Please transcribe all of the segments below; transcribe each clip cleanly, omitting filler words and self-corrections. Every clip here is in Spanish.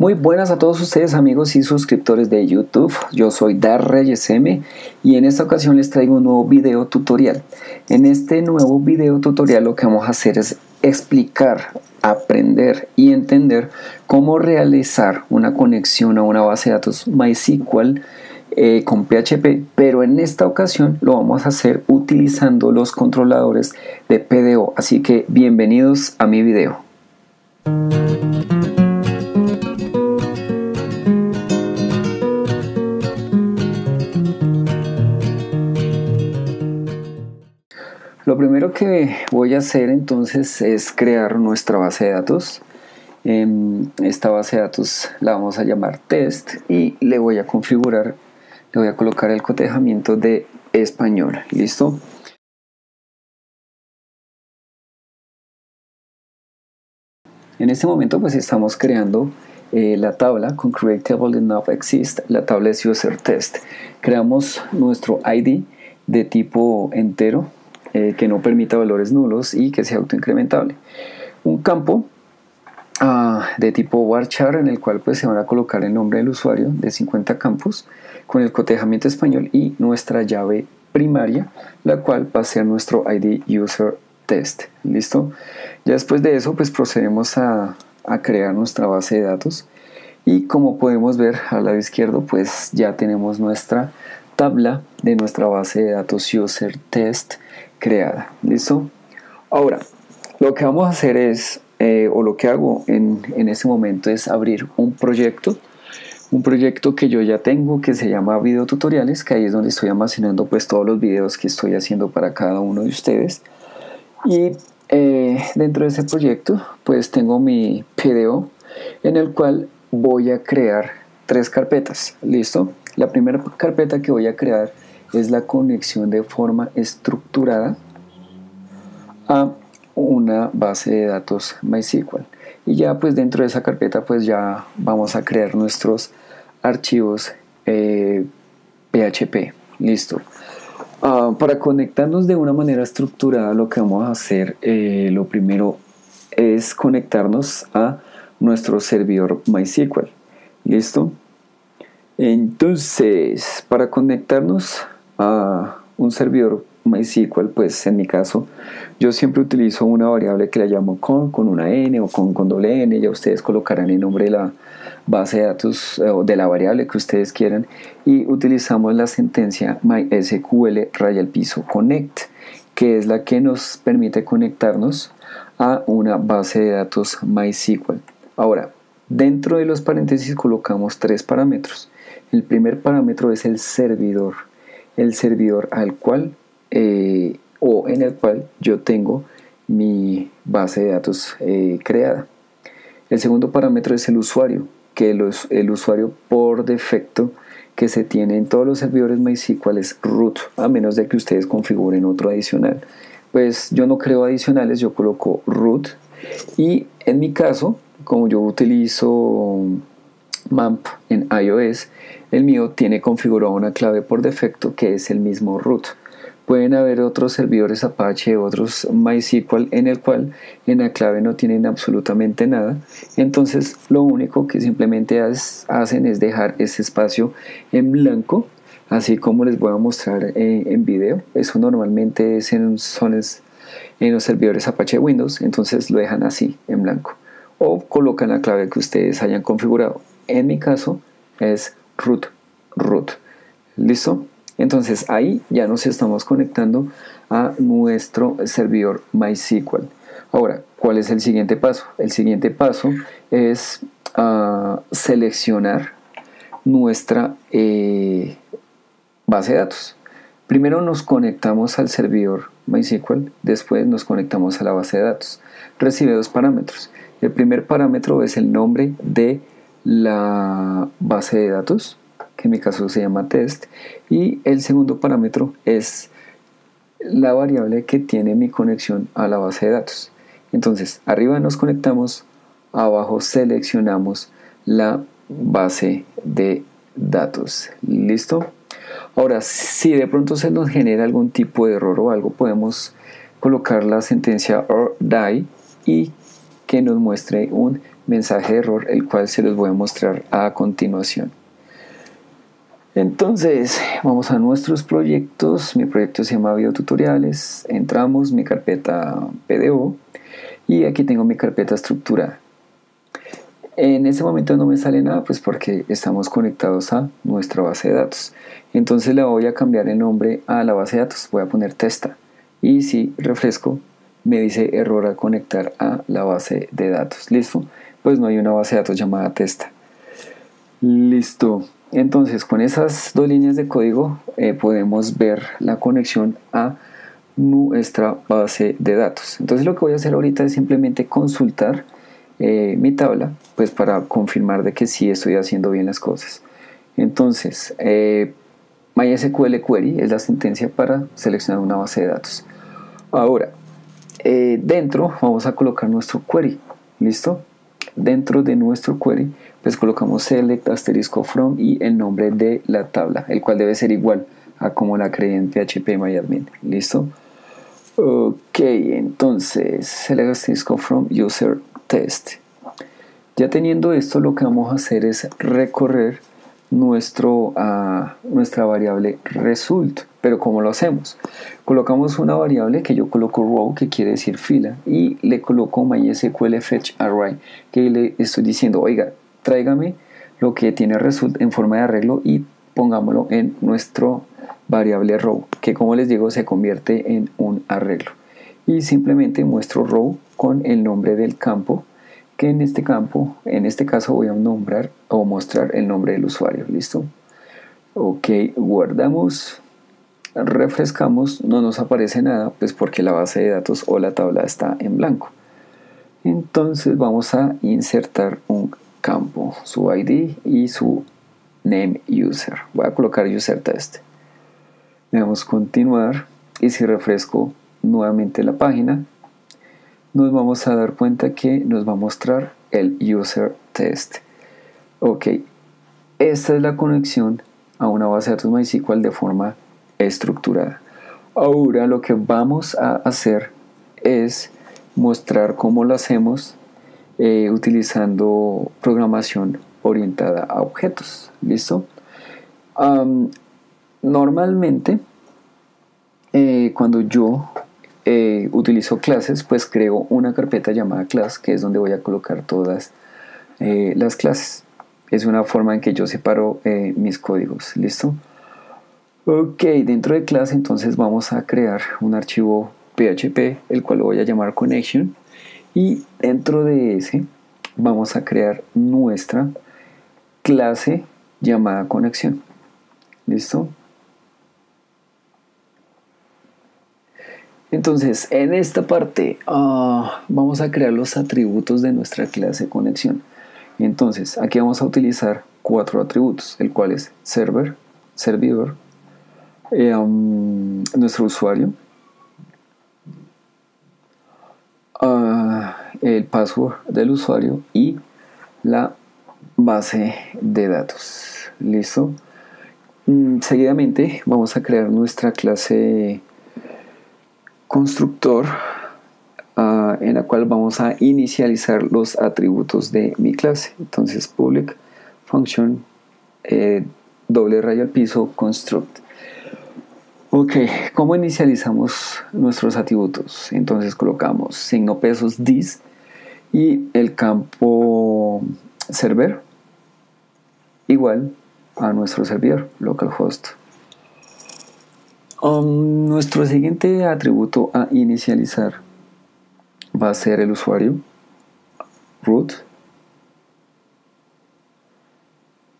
Muy buenas a todos ustedes amigos y suscriptores de YouTube. Yo soy DarReyesM y en esta ocasión les traigo un nuevo video tutorial. En este nuevo video tutorial lo que vamos a hacer es explicar, aprender y entender cómo realizar una conexión a una base de datos MySQL con PHP, pero en esta ocasión lo vamos a hacer utilizando los controladores de PDO. Así que bienvenidos a mi video. Lo primero que voy a hacer entonces es crear nuestra base de datos. Esta base de datos la vamos a llamar test y le voy a configurar, le voy a colocar el cotejamiento de español. ¿Listo? En este momento pues estamos creando la tabla con create table did not exist. La tabla es user test. Creamos nuestro ID de tipo entero, que no permita valores nulos y que sea autoincrementable. Un campo de tipo varchar en el cual pues se van a colocar el nombre del usuario de 50 campos con el cotejamiento español y nuestra llave primaria, la cual va a ser nuestro ID user test. ¿Listo? Ya después de eso pues procedemos a crear nuestra base de datos y como podemos ver al lado izquierdo pues ya tenemos nuestra tabla de nuestra base de datos user test creada. ¿Listo? Ahora, lo que vamos a hacer es, o lo que hago en este momento es abrir un proyecto que yo ya tengo que se llama video tutoriales, que ahí es donde estoy almacenando pues todos los videos que estoy haciendo para cada uno de ustedes. Y dentro de ese proyecto pues tengo mi PDO en el cual voy a crear 3 carpetas. ¿Listo? La primera carpeta que voy a crear es la conexión de forma estructurada a una base de datos MySQL. Y ya pues dentro de esa carpeta pues ya vamos a crear nuestros archivos PHP. Listo. Para conectarnos de una manera estructurada lo que vamos a hacer, lo primero es conectarnos a nuestro servidor MySQL. ¿Listo? Entonces, para conectarnos a un servidor MySQL, pues en mi caso, yo siempre utilizo una variable que la llamo con una n o con doble n. Ya ustedes colocarán el nombre de la base de datos o de la variable que ustedes quieran y utilizamos la sentencia MySQL _connect, que es la que nos permite conectarnos a una base de datos MySQL. Ahora, dentro de los paréntesis colocamos 3 parámetros. El primer parámetro es el servidor al cual o en el cual yo tengo mi base de datos creada. El segundo parámetro es el usuario, que el usuario por defecto que se tiene en todos los servidores MySQL es root, a menos de que ustedes configuren otro adicional. Pues yo no creo adicionales, yo coloco root y en mi caso, como yo utilizo MAMP en iOS, el mío tiene configurado una clave por defecto que es el mismo root. Pueden haber otros servidores Apache, otros MySQL en el cual en la clave no tienen absolutamente nada. Entonces lo único que simplemente hacen es dejar ese espacio en blanco, así como les voy a mostrar en video. Eso normalmente es en los servidores Apache Windows, entonces lo dejan así en blanco. O colocan la clave que ustedes hayan configurado. En mi caso es root. ¿Listo? Entonces ahí ya nos estamos conectando a nuestro servidor MySQL. Ahora, ¿cuál es el siguiente paso? El siguiente paso es seleccionar nuestra base de datos. Primero nos conectamos al servidor MySQL, después nos conectamos a la base de datos. Recibe 2 parámetros. El primer parámetro es el nombre de la base de datos, que en mi caso se llama test, y el segundo parámetro es la variable que tiene mi conexión a la base de datos. Entonces, arriba nos conectamos, abajo seleccionamos la base de datos. ¿Listo? Ahora, si de pronto se nos genera algún tipo de error o algo, podemos colocar la sentencia or die y que nos muestre un mensaje de error, el cual se los voy a mostrar a continuación. Entonces, vamos a nuestros proyectos. Mi proyecto se llama Biotutoriales. Entramos, mi carpeta PDO, y aquí tengo mi carpeta estructurada. En este momento no me sale nada, pues porque estamos conectados a nuestra base de datos. Entonces le voy a cambiar el nombre a la base de datos. Voy a poner testa. Y si refresco, me dice error al conectar a la base de datos. ¿Listo? Pues no hay una base de datos llamada testa. Listo. Entonces con esas dos líneas de código podemos ver la conexión a nuestra base de datos. Entonces lo que voy a hacer ahorita es simplemente consultar mi tabla, pues para confirmar de que sí estoy haciendo bien las cosas. Entonces MySQL query es la sentencia para seleccionar una base de datos. Ahora dentro vamos a colocar nuestro query. ¿Listo? Dentro de nuestro query pues colocamos select asterisco from y el nombre de la tabla, el cual debe ser igual a como la creé en phpMyAdmin. ¿Listo? Ok, entonces select asterisco from user test. Ya teniendo esto, lo que vamos a hacer es recorrer nuestra variable result. Pero ¿cómo lo hacemos? Colocamos una variable que yo coloco row, que quiere decir fila, y le coloco MySQL fetch array, que le estoy diciendo, oiga, tráigame lo que tiene result en forma de arreglo y pongámoslo en nuestro variable row, que como les digo se convierte en un arreglo. Y simplemente muestro row con el nombre del campo, que en este caso voy a nombrar o mostrar el nombre del usuario. ¿Listo? Ok, guardamos, refrescamos, no nos aparece nada, pues porque la base de datos o la tabla está en blanco. Entonces vamos a insertar un campo, su ID y su name user. Voy a colocar user test. Le damos continuar y si refresco nuevamente la página, nos vamos a dar cuenta que nos va a mostrar el user test. Ok, esta es la conexión a una base de datos MySQL de forma estructurada. Ahora lo que vamos a hacer es mostrar cómo lo hacemos utilizando programación orientada a objetos. ¿Listo? Normalmente cuando yo utilizo clases, pues creo una carpeta llamada class, que es donde voy a colocar todas las clases. Es una forma en que yo separo mis códigos. ¿Listo? Ok, dentro de clase entonces vamos a crear un archivo PHP, el cual lo voy a llamar connection, y dentro de ese vamos a crear nuestra clase llamada conexión. ¿Listo? Entonces en esta parte vamos a crear los atributos de nuestra clase conexión. Entonces aquí vamos a utilizar 4 atributos, el cual es server, servidor, nuestro usuario, el password del usuario y la base de datos. ¿Listo? Seguidamente vamos a crear nuestra clase constructor, en la cual vamos a inicializar los atributos de mi clase. Entonces public function doble raya al piso construct. Ok, ¿cómo inicializamos nuestros atributos? Entonces colocamos signo pesos this y el campo server igual a nuestro servidor localhost. Nuestro siguiente atributo a inicializar va a ser el usuario root.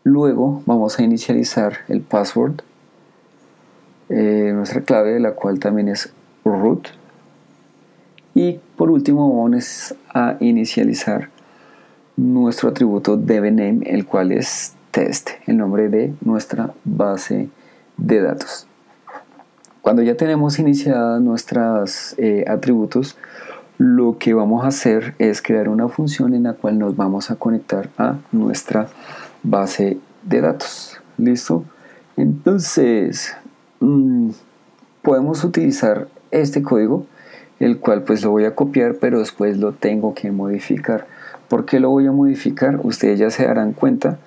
Luego vamos a inicializar el password, nuestra clave, la cual también es root. Y por último vamos a inicializar nuestro atributo DBName, el cual es test, el nombre de nuestra base de datos. Cuando ya tenemos iniciadas nuestros atributos, lo que vamos a hacer es crear una función en la cual nos vamos a conectar a nuestra base de datos. ¿Listo? Entonces podemos utilizar este código, el cual pues lo voy a copiar, pero después lo tengo que modificar. ¿Por qué lo voy a modificar? Ustedes ya se darán cuenta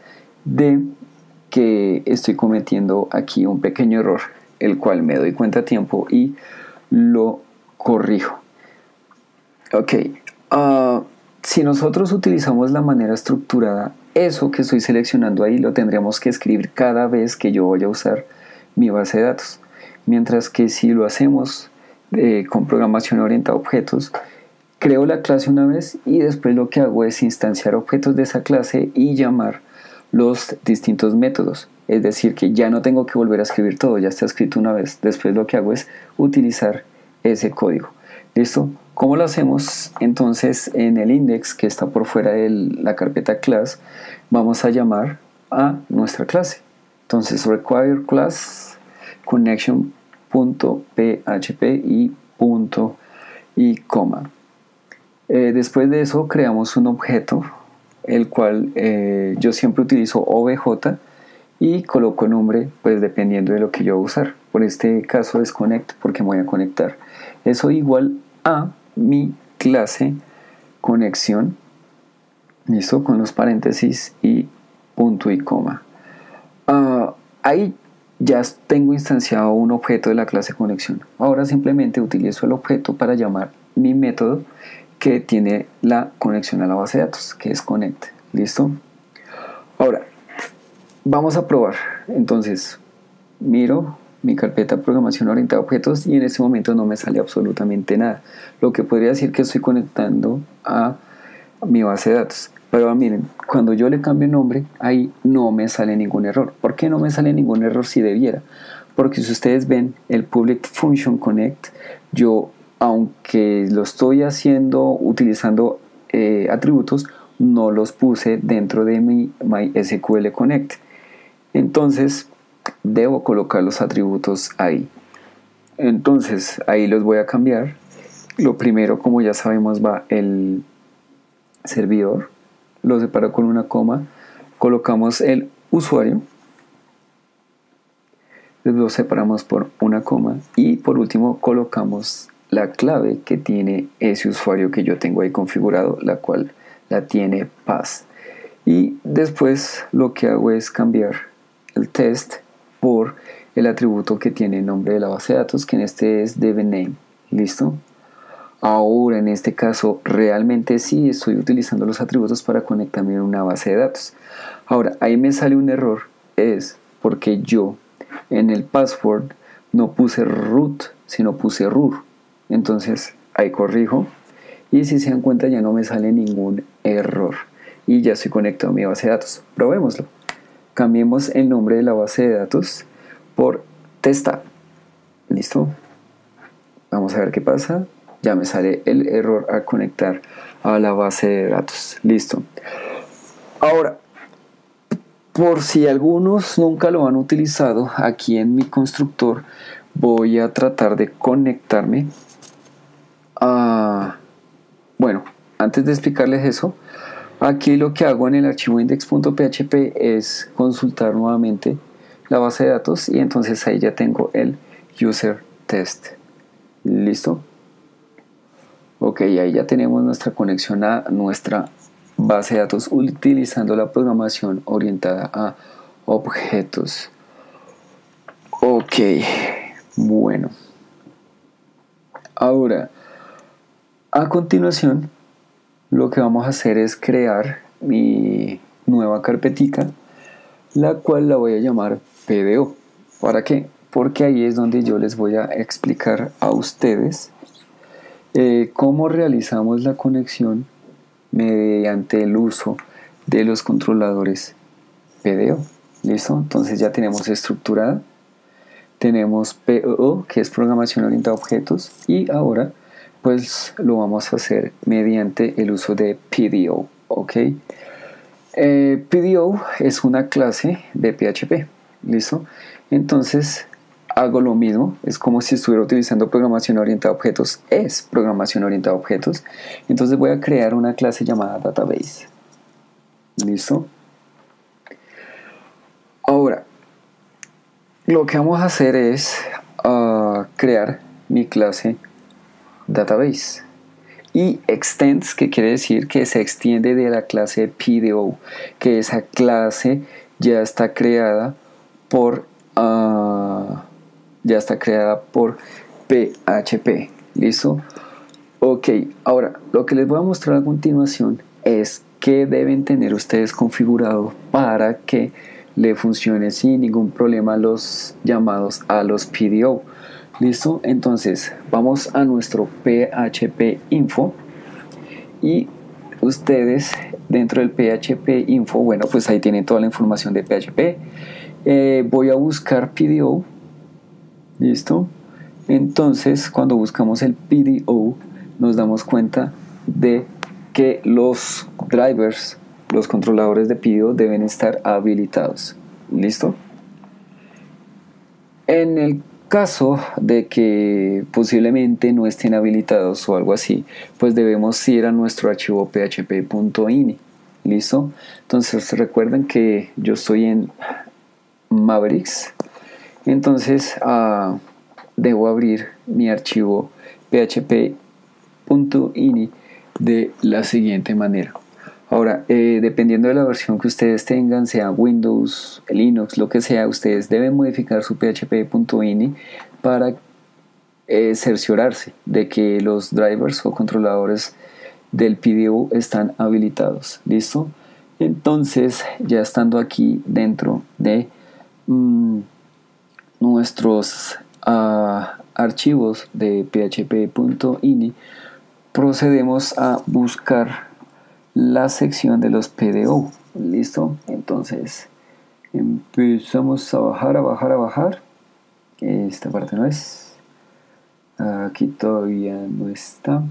de que estoy cometiendo aquí un pequeño error, el cual me doy cuenta a tiempo y lo corrijo. Ok, si nosotros utilizamos la manera estructurada, eso que estoy seleccionando ahí lo tendríamos que escribir cada vez que yo voy a usar mi base de datos. Mientras que si lo hacemos con programación orientada a objetos, creo la clase una vez y después lo que hago es instanciar objetos de esa clase y llamar los distintos métodos. Es decir, que ya no tengo que volver a escribir todo, ya está escrito una vez. Después lo que hago es utilizar ese código. ¿Listo? ¿Cómo lo hacemos? Entonces en el index que está por fuera de la carpeta class, vamos a llamar a nuestra clase. Entonces require class connection.php y coma. Después de eso creamos un objeto, el cual yo siempre utilizo obj y coloco el nombre pues dependiendo de lo que yo voy a usar. Por este caso es connect porque me voy a conectar. Eso igual a mi clase conexión, listo, con los paréntesis y punto y coma. Ahí ya tengo instanciado un objeto de la clase conexión. Ahora simplemente utilizo el objeto para llamar mi método que tiene la conexión a la base de datos, que es connect. ¿Listo? Ahora, vamos a probar. Entonces, miro mi carpeta programación orientada a objetos y en este momento no me sale absolutamente nada. Lo que podría decir que estoy conectando a mi base de datos. Pero miren, cuando yo le cambio el nombre, ahí no me sale ningún error. ¿Por qué no me sale ningún error si debiera? Porque si ustedes ven el public function connect, yo, aunque lo estoy haciendo utilizando atributos, no los puse dentro de mi MySQL Connect. Entonces, debo colocar los atributos ahí. Entonces, ahí los voy a cambiar. Lo primero, como ya sabemos, va el servidor, lo separo con una coma, colocamos el usuario, lo separamos por una coma y por último colocamos la clave que tiene ese usuario que yo tengo ahí configurado, la cual la tiene pass. Y después lo que hago es cambiar el test por el atributo que tiene el nombre de la base de datos, que en este es DBName. ¿Listo? Ahora en este caso realmente sí estoy utilizando los atributos para conectarme a una base de datos. Ahora ahí me sale un error, es porque yo en el password no puse root sino puse root. Entonces ahí corrijo y si se dan cuenta ya no me sale ningún error y ya estoy conectado a mi base de datos. Probémoslo. Cambiemos el nombre de la base de datos por testa. ¿Listo? Vamos a ver qué pasa. Ya me sale el error a conectar a la base de datos. Listo. Ahora, por si algunos nunca lo han utilizado, aquí en mi constructor voy a tratar de conectarme a... Bueno, antes de explicarles eso, aquí lo que hago en el archivo index.php es consultar nuevamente la base de datos y entonces ahí ya tengo el user test. ¿Listo? Ok, ahí ya tenemos nuestra conexión a nuestra base de datos utilizando la programación orientada a objetos. Ok, bueno. Ahora, a continuación, lo que vamos a hacer es crear mi nueva carpetica, la cual la voy a llamar PDO. ¿Para qué? Porque ahí es donde yo les voy a explicar a ustedes cómo realizamos la conexión mediante el uso de los controladores PDO. ¿Listo? Entonces ya tenemos estructurada, tenemos POO, que es programación orientada a objetos, y ahora pues lo vamos a hacer mediante el uso de PDO. ¿Ok? PDO es una clase de PHP. ¿Listo? Entonces hago lo mismo, es como si estuviera utilizando programación orientada a objetos, es programación orientada a objetos. Entonces voy a crear una clase llamada database. ¿Listo? Ahora, lo que vamos a hacer es crear mi clase database. y extends, que quiere decir que se extiende de la clase PDO, que esa clase ya está creada por PHP. ¿Listo? Ok, ahora lo que les voy a mostrar a continuación es qué deben tener ustedes configurado para que le funcione sin ningún problema los llamados a los PDO. ¿Listo? Entonces vamos a nuestro PHP Info y ustedes dentro del PHP Info, bueno, pues ahí tienen toda la información de PHP. Voy a buscar PDO. ¿Listo? Entonces cuando buscamos el PDO nos damos cuenta de que los drivers, los controladores de PDO deben estar habilitados. ¿Listo? En el caso de que posiblemente no estén habilitados o algo así, pues debemos ir a nuestro archivo php.ini. ¿Listo? Entonces recuerden que yo estoy en Mavericks. Entonces debo abrir mi archivo php.ini de la siguiente manera. Ahora, dependiendo de la versión que ustedes tengan, sea Windows, Linux, lo que sea, ustedes deben modificar su php.ini para cerciorarse de que los drivers o controladores del PDO están habilitados. ¿Listo? Entonces, ya estando aquí dentro de nuestros archivos de php.ini, procedemos a buscar la sección de los PDO. ¿Listo? Entonces empezamos a bajar. Esta parte no es, aquí todavía no está,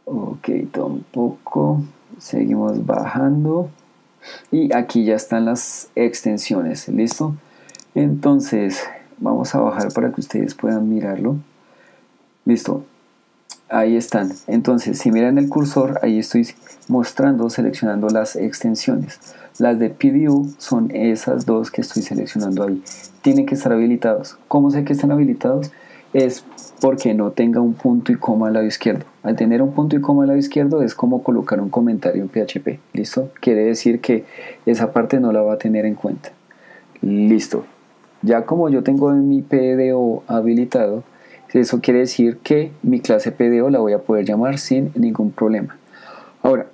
ok, tampoco. Seguimos bajando y aquí ya están las extensiones. ¿Listo? Entonces vamos a bajar para que ustedes puedan mirarlo. Listo, ahí están. Entonces si miran el cursor, ahí estoy seleccionando las extensiones. Las de PDO son esas dos que estoy seleccionando ahí. Tienen que estar habilitados. ¿Cómo sé que están habilitados? Es porque no tenga un punto y coma al lado izquierdo. Al tener un punto y coma al lado izquierdo es como colocar un comentario en PHP. ¿Listo? Quiere decir que esa parte no la va a tener en cuenta. Listo. Ya como yo tengo mi PDO habilitado, eso quiere decir que mi clase PDO la voy a poder llamar sin ningún problema. Ahora,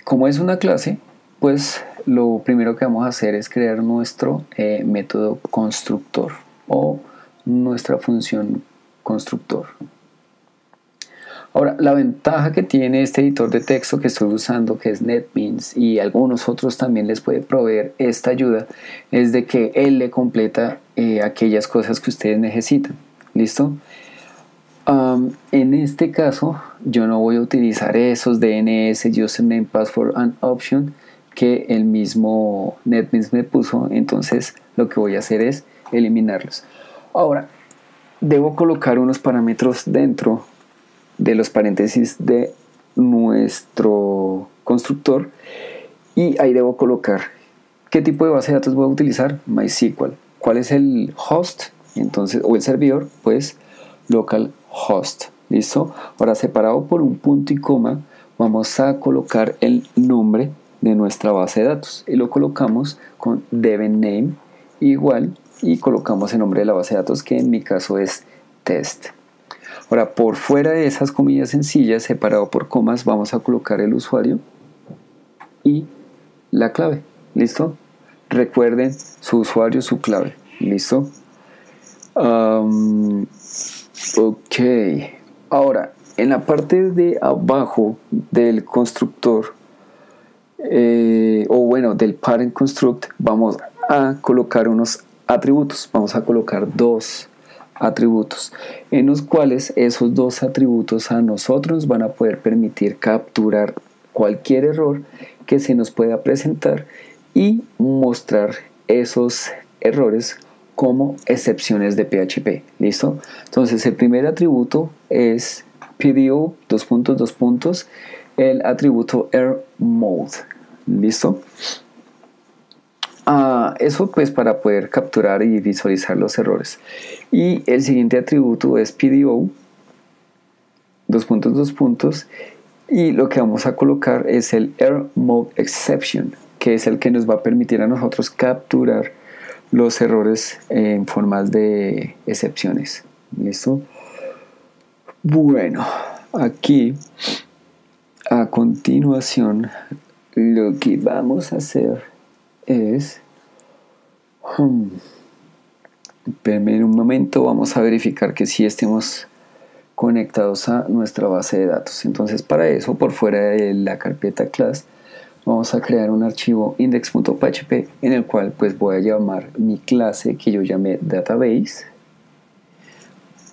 como es una clase, pues lo primero que vamos a hacer es crear nuestro método constructor o nuestra función constructor. Ahora, la ventaja que tiene este editor de texto que estoy usando, que es NetBeans, y algunos otros también les puede proveer esta ayuda, es de que él le completa aquellas cosas que ustedes necesitan. ¿Listo? En este caso, yo no voy a utilizar esos DNS, username, password and option que el mismo NetBeans me puso, entonces lo que voy a hacer es eliminarlos. Ahora, debo colocar unos parámetros dentro de los paréntesis de nuestro constructor y ahí debo colocar qué tipo de base de datos voy a utilizar. MySQL. ¿Cuál es el host? Entonces, o el servidor, pues localhost. ¿Listo? Ahora, separado por un punto y coma, vamos a colocar el nombre de nuestra base de datos y lo colocamos con devname igual y colocamos el nombre de la base de datos, que en mi caso es test. Ahora, por fuera de esas comillas sencillas, separado por comas, vamos a colocar el usuario y la clave. ¿Listo? Recuerden su usuario, su clave. ¿Listo? Ok. Ahora, en la parte de abajo del constructor, del parent construct, vamos a colocar unos atributos. Vamos a colocar dos atributos, en los cuales esos dos atributos a nosotros van a poder permitir capturar cualquier error que se nos pueda presentar y mostrar esos errores como excepciones de PHP. ¿Listo? Entonces el primer atributo es PDO, el atributo error_mode. ¿Listo? Eso pues para poder capturar y visualizar los errores. Y el siguiente atributo es PDO, dos puntos, y lo que vamos a colocar es el error mode exception, que es el que nos va a permitir a nosotros capturar los errores en formas de excepciones. ¿Listo? Bueno, aquí a continuación lo que vamos a hacer es en un momento vamos a verificar que sí estemos conectados a nuestra base de datos. Entonces, para eso, por fuera de la carpeta class, vamos a crear un archivo index.php en el cual pues voy a llamar mi clase que yo llamé database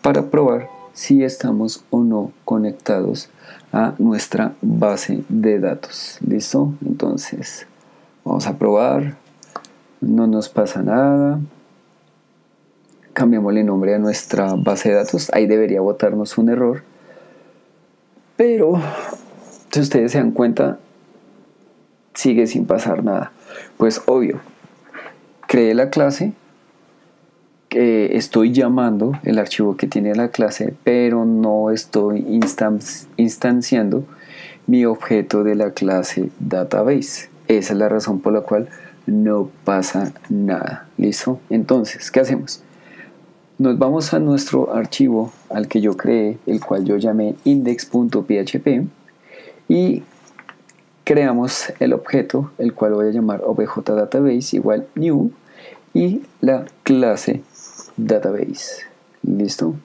para probar si estamos o no conectados a nuestra base de datos. ¿Listo? Entonces, vamos a probar. No nos pasa nada. Cambiamosle el nombre a nuestra base de datos. Ahí debería botarnos un error. Pero, si ustedes se dan cuenta, sigue sin pasar nada. Pues obvio, creé la clase, que estoy llamando el archivo que tiene la clase, pero no estoy instanciando mi objeto de la clase database. Esa es la razón por la cual no pasa nada. ¿Listo? Entonces, ¿qué hacemos? Nos vamos a nuestro archivo al que yo creé, el cual yo llamé index.php, y creamos el objeto, el cual voy a llamar obj-database igual new, y la clase database. ¿Listo?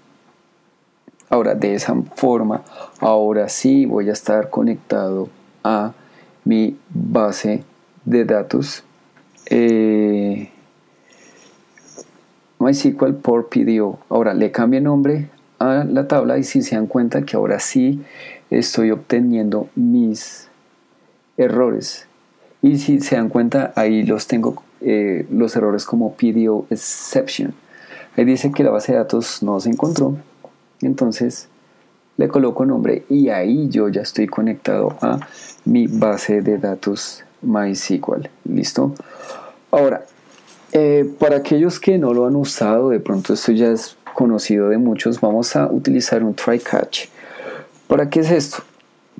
Ahora, de esa forma, ahora sí voy a estar conectado a mi base de datos MySQL por PDO. Ahora le cambio nombre a la tabla y si se dan cuenta que ahora sí estoy obteniendo mis errores. Y si se dan cuenta, ahí los tengo, los errores como PDO exception. Ahí dice que la base de datos no se encontró. Entonces le coloco nombre y ahí yo ya estoy conectado a mi base de datos MySQL. ¿Listo? Ahora, para aquellos que no lo han usado, de pronto esto ya es conocido de muchos, vamos a utilizar un try catch. ¿Para qué es esto?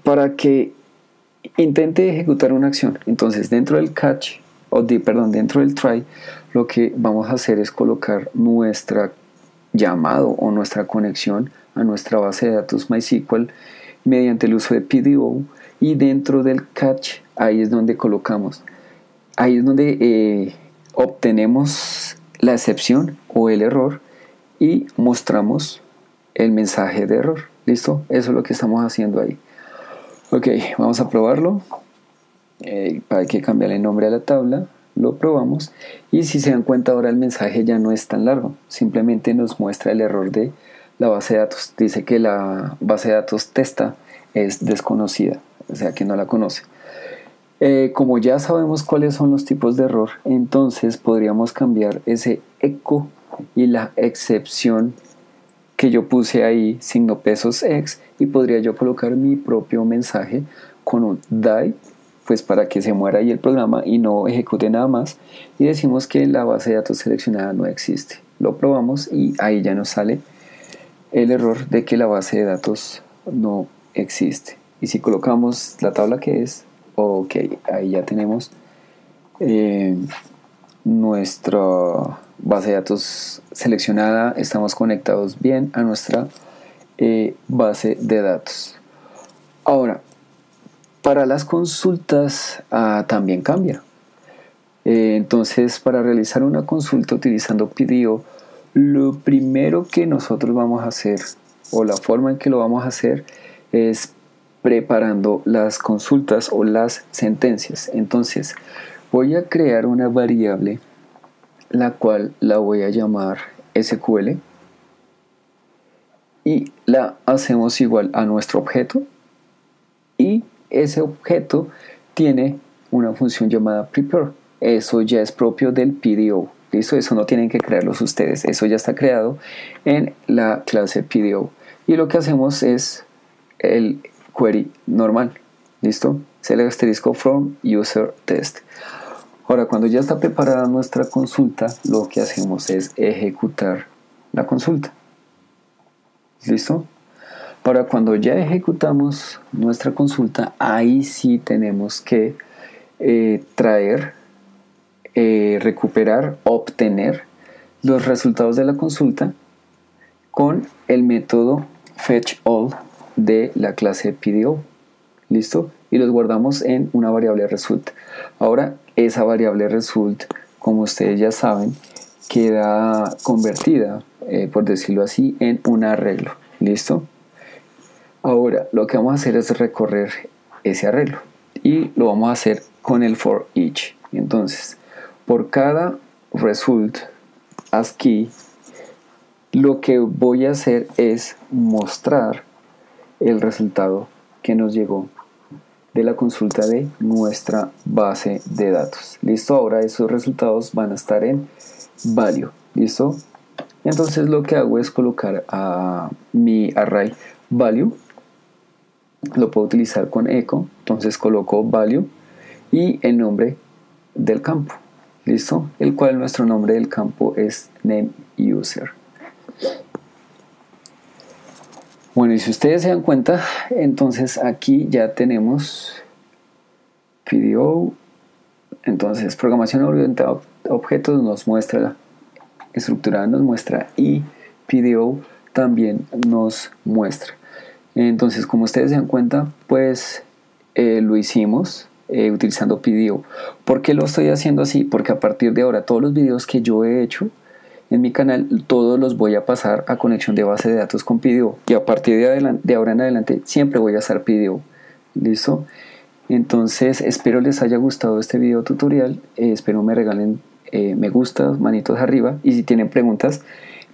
Para que intente ejecutar una acción. Entonces, dentro del catch, dentro del try, lo que vamos a hacer es colocar nuestra llamado o nuestra conexión a nuestra base de datos MySQL mediante el uso de PDO, y dentro del catch, ahí es donde colocamos, ahí es donde obtenemos la excepción o el error y mostramos el mensaje de error. ¿Listo? Eso es lo que estamos haciendo ahí. Ok, vamos a probarlo. Hay que cambiarle el nombre a la tabla. Lo probamos y si se dan cuenta ahora el mensaje ya no es tan largo. Simplemente nos muestra el error de la base de datos. Dice que la base de datos testa es desconocida, o sea que no la conoce. Como ya sabemos cuáles son los tipos de error, entonces podríamos cambiar ese echo y la excepción que yo puse ahí, signo pesos ex, y podría yo colocar mi propio mensaje con un die, pues para que se muera ahí el programa y no ejecute nada más, y decimos que la base de datos seleccionada no existe. Lo probamos y ahí ya nos sale el error de que la base de datos no existe. Y si colocamos la tabla que es, ok, ahí ya tenemos nuestra base de datos seleccionada, estamos conectados bien a nuestra base de datos. Ahora, para las consultas también cambia. Entonces, para realizar una consulta utilizando PDO, lo primero que nosotros vamos a hacer, o la forma en que lo vamos a hacer, es preparando las consultas o las sentencias. Entonces, voy a crear una variable, la cual la voy a llamar SQL, y la hacemos igual a nuestro objeto, y ese objeto tiene una función llamada prepare. Eso ya es propio del PDO. ¿Listo? Eso no tienen que crearlos ustedes. Eso ya está creado en la clase PDO. Y lo que hacemos es el query normal. ¿Listo? Select asterisco from user test. Ahora, cuando ya está preparada nuestra consulta, lo que hacemos es ejecutar la consulta. ¿Listo? Ahora, cuando ya ejecutamos nuestra consulta, ahí sí tenemos que traer, recuperar, obtener los resultados de la consulta con el método fetchAll de la clase PDO. ¿Listo? Y los guardamos en una variable result. Ahora, esa variable result, como ustedes ya saben, queda convertida, por decirlo así, en un arreglo. ¿Listo? Ahora, lo que vamos a hacer es recorrer ese arreglo y lo vamos a hacer con el for each. Entonces, por cada result ASCII, lo que voy a hacer es mostrar el resultado que nos llegó de la consulta de nuestra base de datos. ¿Listo? Ahora esos resultados van a estar en value. ¿Listo? Entonces lo que hago es colocar a mi array value. Lo puedo utilizar con echo. Entonces coloco value y el nombre del campo. ¿Listo? El cual nuestro nombre del campo es nameUser. Bueno, y si ustedes se dan cuenta, entonces aquí ya tenemos PDO. Entonces, programación orientada a objetos nos muestra, estructurada nos muestra, y PDO también nos muestra. Entonces, como ustedes se dan cuenta, pues lo hicimos utilizando PDO. ¿Por qué lo estoy haciendo así? Porque a partir de ahora, todos los videos que yo he hecho en mi canal, todos los voy a pasar a conexión de base de datos con PDO. Y a partir de ahora en adelante, siempre voy a usar PDO. ¿Listo? Entonces, espero les haya gustado este video tutorial. Espero me regalen me gusta, manitos arriba. Y si tienen preguntas,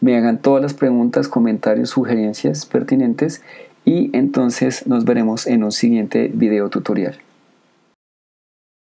me hagan todas las preguntas, comentarios, sugerencias pertinentes. Y entonces nos veremos en un siguiente video tutorial.